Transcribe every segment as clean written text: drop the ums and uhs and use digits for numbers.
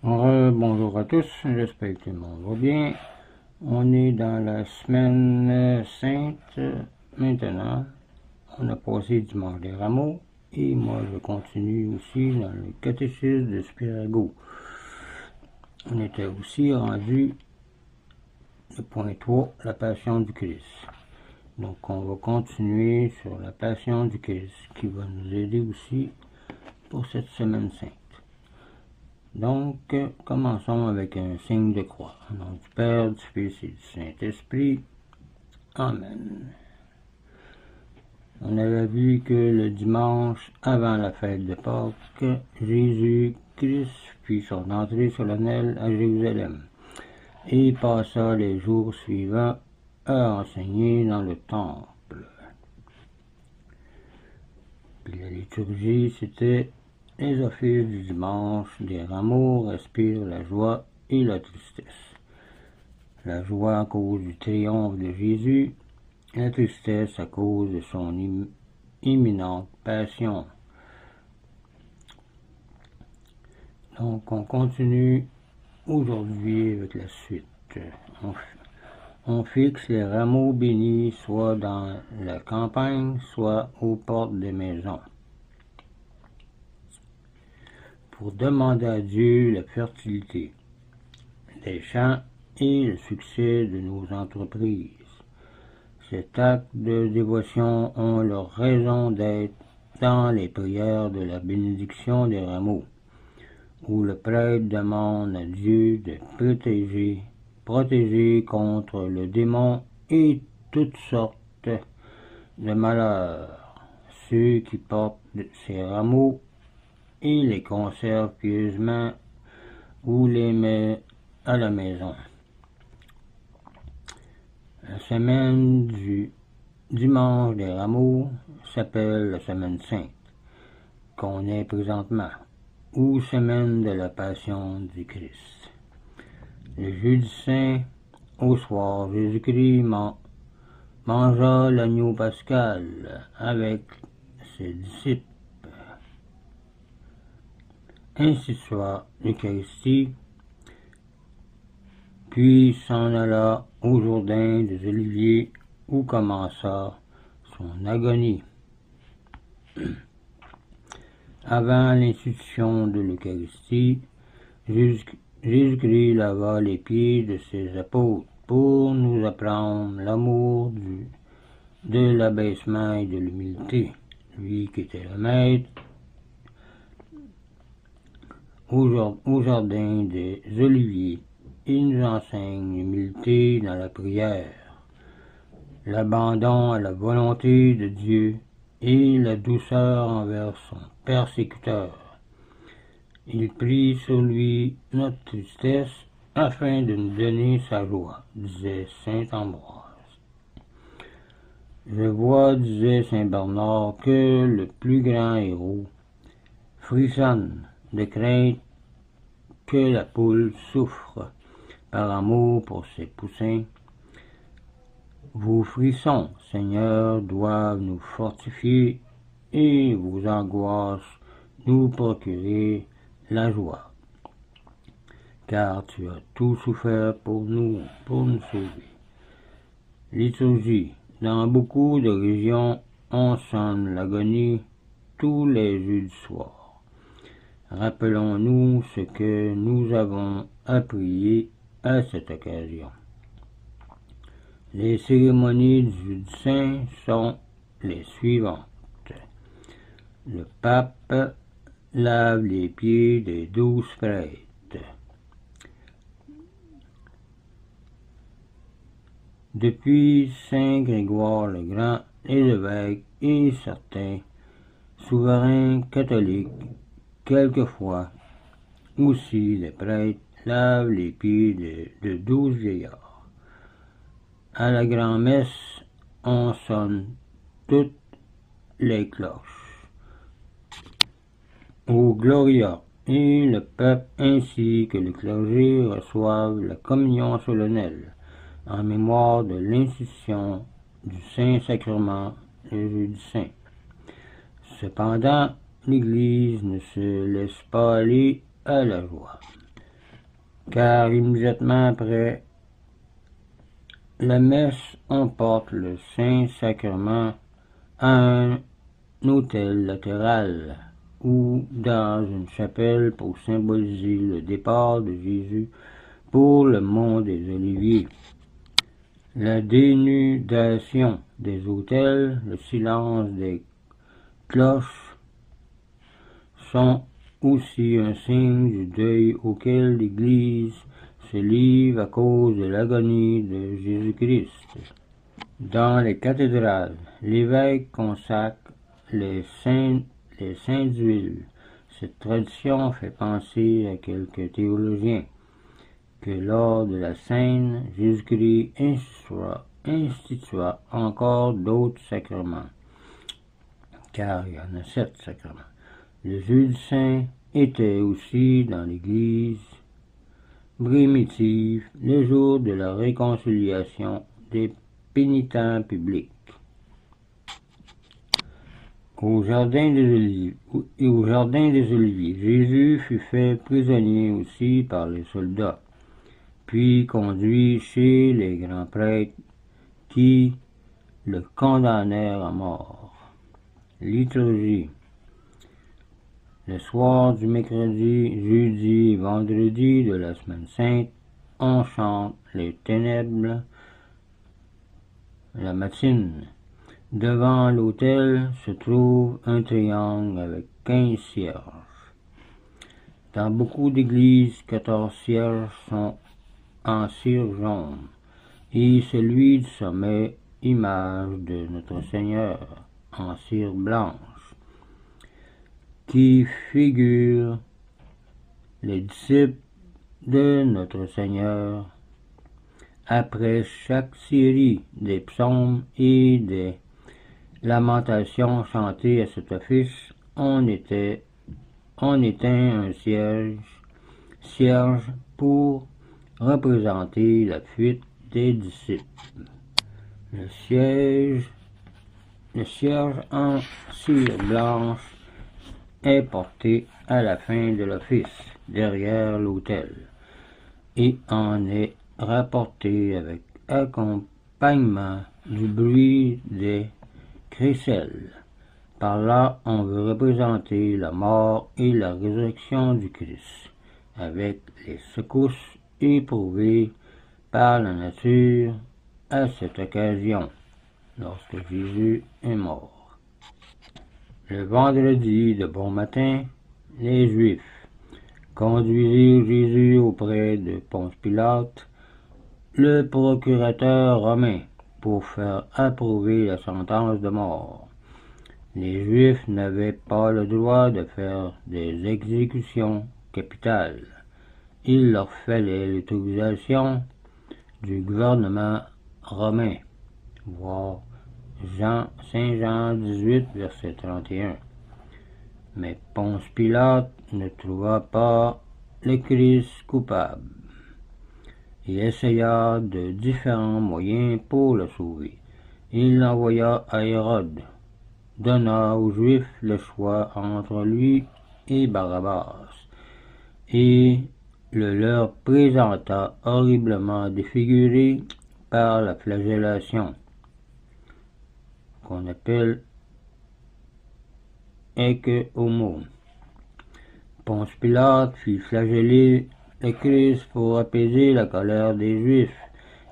Bonjour à tous, j'espère que tout le monde va bien. On est dans la semaine sainte maintenant. On a passé dimanche des rameaux et moi je continue aussi dans le catéchisme de Spirago. On était aussi rendu le point 3, la passion du Christ. Donc on va continuer sur la passion du Christ qui va nous aider aussi pour cette semaine sainte. Donc, commençons avec un signe de croix. Au nom du Père, du Fils et du Saint-Esprit. Amen. On avait vu que le dimanche, avant la fête de Pâques, Jésus-Christ fit son entrée solennelle à Jérusalem et passa les jours suivants à enseigner dans le temple. Puis la liturgie, c'était les offices du dimanche des rameaux respirent la joie et la tristesse. La joie à cause du triomphe de Jésus, la tristesse à cause de son imminente passion. Donc on continue aujourd'hui avec la suite. On fixe les rameaux bénis soit dans la campagne, soit aux portes des maisons, pour demander à Dieu la fertilité des champs et le succès de nos entreprises. Cet acte de dévotion ont leur raison d'être dans les prières de la bénédiction des rameaux, où le prêtre demande à Dieu de protéger contre le démon et toutes sortes de malheurs, ceux qui portent ces rameaux et les conservent pieusement ou les met à la maison. La semaine du dimanche des rameaux s'appelle la semaine sainte, qu'on est présentement, ou semaine de la passion du Christ. Le jeudi saint, au soir, Jésus-Christ mangea l'agneau pascal avec ses disciples. Ainsi soit l'Eucharistie, puis s'en alla au Jourdain des Oliviers où commença son agonie. Avant l'institution de l'Eucharistie, Jésus-Christ lava les pieds de ses apôtres pour nous apprendre l'amour de l'abaissement et de l'humilité. Lui qui était le maître au Jardin des Oliviers, il nous enseigne l'humilité dans la prière, l'abandon à la volonté de Dieu et la douceur envers son persécuteur. Il prit sur lui notre tristesse afin de nous donner sa joie, disait saint Ambroise. Je vois, disait saint Bernard, que le plus grand héros frissonne de crainte que la poule souffre par amour pour ses poussins. Vos frissons, Seigneur, doivent nous fortifier et vos angoisses nous procurer la joie. Car tu as tout souffert pour nous sauver. Liturgie. Dans beaucoup de régions, on sonne l'agonie tous les jeudis soirs. Rappelons-nous ce que nous avons à prier à cette occasion. Les cérémonies du jeudi saint sont les suivantes. Le pape lave les pieds des 12 prêtres. Depuis saint Grégoire le Grand, les évêques et certains souverains catholiques, quelquefois aussi les prêtres, lavent les pieds de 12 vieillards. À la grand-messe, on sonne toutes les cloches. Au Gloria, et le peuple ainsi que le clergé reçoivent la communion solennelle en mémoire de l'institution du Saint-Sacrement le jeudi saint. Cependant, l'Église ne se laisse pas aller à la joie. car immédiatement après la messe, on porte le Saint-Sacrement à un autel latéral ou dans une chapelle pour symboliser le départ de Jésus pour le mont des Oliviers. La dénudation des autels, le silence des cloches sont aussi un signe du deuil auquel l'Église se livre à cause de l'agonie de Jésus-Christ. Dans les cathédrales, l'évêque consacre les saints d'huile. Cette tradition fait penser à quelques théologiens que lors de la Seine, Jésus-Christ institua encore d'autres sacrements, car il y en a 7 sacrements. Le jeudi saint était aussi dans l'Église primitive le jour de la réconciliation des pénitents publics. Au jardin des Oliviers, Jésus fut fait prisonnier aussi par les soldats, puis conduit chez les grands prêtres qui le condamnèrent à mort. Liturgie. Le soir du mercredi, jeudi et vendredi de la semaine sainte, on chante les ténèbres la matinée. Devant l'autel se trouve un triangle avec 15 cierges. Dans beaucoup d'églises, 14 cierges sont en cire jaune, et celui du sommet, image de notre Seigneur, en cire blanche, qui figure les disciples de notre Seigneur. Après chaque série des psaumes et des lamentations chantées à cet office, on éteint un cierge pour représenter la fuite des disciples. Le cierge en cire blanche est porté à la fin de l'office, derrière l'autel, et en est rapporté avec accompagnement du bruit des crécelles. Par là, on veut représenter la mort et la résurrection du Christ, avec les secousses éprouvées par la nature à cette occasion, lorsque Jésus est mort. Le vendredi de bon matin, les Juifs conduisirent Jésus auprès de Ponce Pilate, le procurateur romain, pour faire approuver la sentence de mort. Les Juifs n'avaient pas le droit de faire des exécutions capitales. Il leur fallait l'autorisation du gouvernement romain, voir Saint Jean 18, verset 31. Mais Ponce Pilate ne trouva pas le Christ coupable. Il essaya de différents moyens pour le sauver. Il l'envoya à Hérode, donna aux Juifs le choix entre lui et Barabbas, et le leur présenta horriblement défiguré par la flagellation, qu'on appelle ecce homo. Ponce Pilate fit flageller le Christ pour apaiser la colère des Juifs,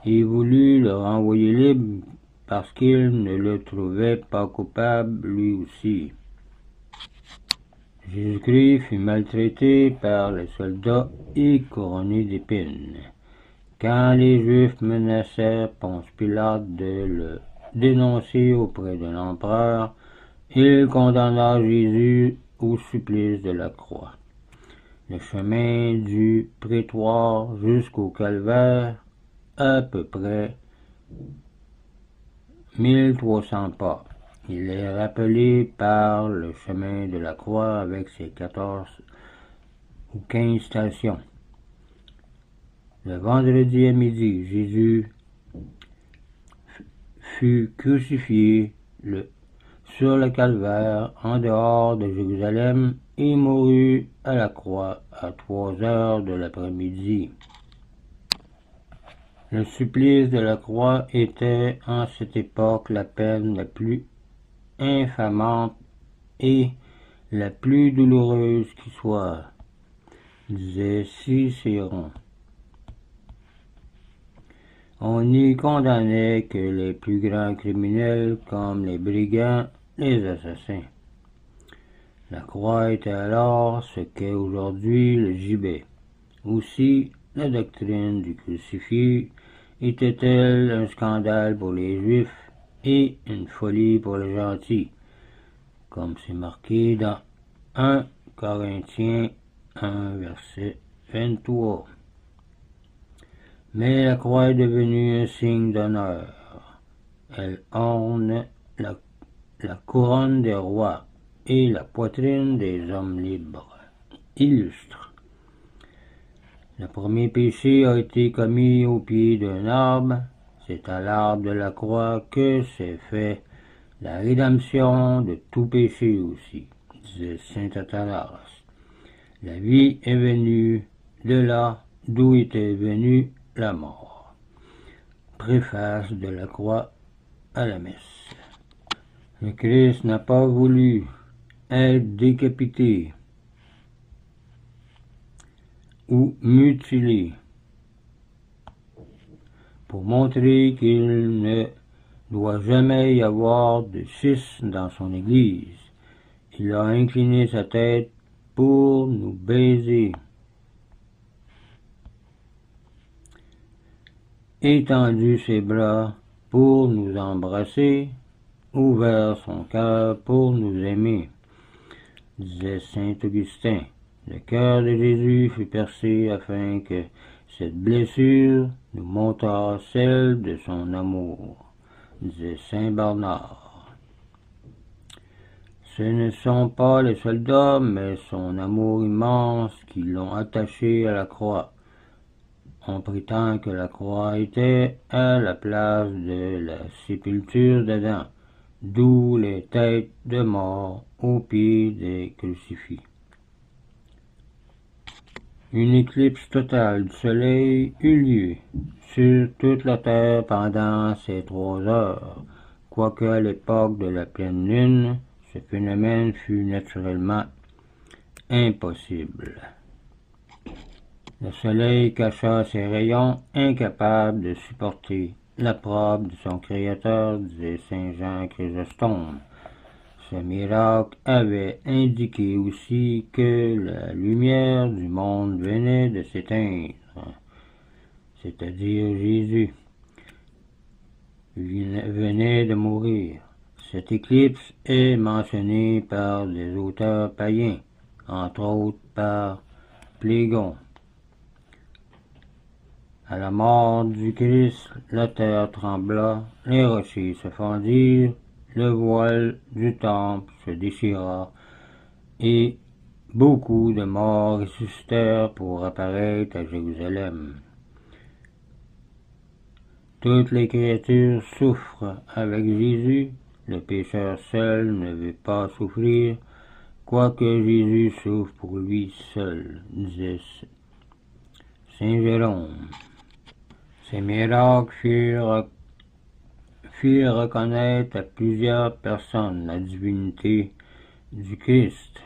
et voulut le renvoyer libre parce qu'il ne le trouvait pas coupable lui aussi. Jésus-Christ fut maltraité par les soldats et couronné d'épines. Quand les Juifs menacèrent Ponce Pilate de le dénoncer auprès de l'empereur, il condamna Jésus au supplice de la croix. Le chemin du prétoire jusqu'au calvaire, à peu près 1300 pas. Il est rappelé par le chemin de la croix avec ses 14 ou 15 stations. Le vendredi à midi, Jésus fut crucifié sur le calvaire en dehors de Jérusalem et mourut à la croix à 3 heures de l'après-midi. Le supplice de la croix était en cette époque la peine la plus infamante et la plus douloureuse qui soit, disait Cicéron. On n'y condamnait que les plus grands criminels comme les brigands, les assassins. La croix était alors ce qu'est aujourd'hui le gibet. Aussi, la doctrine du crucifix était-elle un scandale pour les Juifs et une folie pour les gentils, comme c'est marqué dans 1 Corinthiens 1, verset 23. Mais la croix est devenue un signe d'honneur. Elle orne la couronne des rois et la poitrine des hommes libres. Illustre. Le premier péché a été commis au pied d'un arbre. C'est à l'arbre de la croix que s'est fait la rédemption de tout péché aussi, disait saint Athanas. La vie est venue de là d'où était venue la mort. Préface de la croix à la messe. Le Christ n'a pas voulu être décapité ou mutilé pour montrer qu'il ne doit jamais y avoir de fils dans son Église. Il a incliné sa tête pour nous baiser, étendu ses bras pour nous embrasser, ouvert son cœur pour nous aimer, disait saint Augustin. Le cœur de Jésus fut percé afin que cette blessure nous montrât celle de son amour, disait saint Bernard. Ce ne sont pas les soldats, mais son amour immense qui l'ont attaché à la croix. On prétend que la croix était à la place de la sépulture d'Adam, d'où les têtes de mort au pied des crucifix. Une éclipse totale du soleil eut lieu sur toute la terre pendant ces 3 heures, quoique à l'époque de la pleine lune, ce phénomène fut naturellement impossible. Le soleil cacha ses rayons, incapable de supporter l'opprobre de son créateur, disait saint Jean Chrysostome. Ce miracle avait indiqué aussi que la lumière du monde venait de s'éteindre, c'est-à-dire Jésus venait de mourir. Cette éclipse est mentionnée par des auteurs païens, entre autres par Plégon. À la mort du Christ, la terre trembla, les rochers se fendirent, le voile du temple se déchira, et beaucoup de morts ressuscitèrent pour apparaître à Jérusalem. Toutes les créatures souffrent avec Jésus, le pécheur seul ne veut pas souffrir, quoique Jésus souffre pour lui seul, disait saint Jérôme. Ces miracles firent reconnaître à plusieurs personnes la divinité du Christ.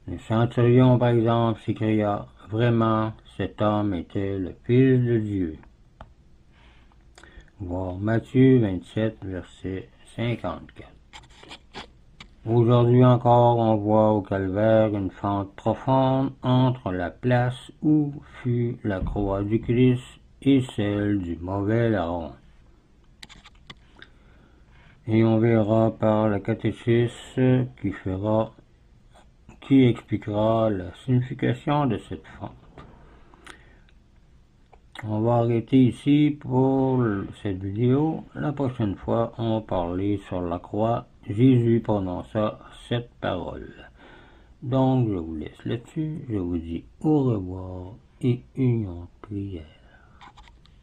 Le centurion, par exemple, s'écria « Vraiment, cet homme était le Fils de Dieu ». Voir Matthieu 27, verset 54. Aujourd'hui encore, on voit au calvaire une fente profonde entre la place où fut la croix du Christ et celle du mauvais larron. Et on verra par la catéchisme qui expliquera la signification de cette fente. On va arrêter ici pour cette vidéo. La prochaine fois, on va parler sur la croix. Jésus prononça cette parole. Donc, je vous laisse là-dessus. Je vous dis au revoir et union prière.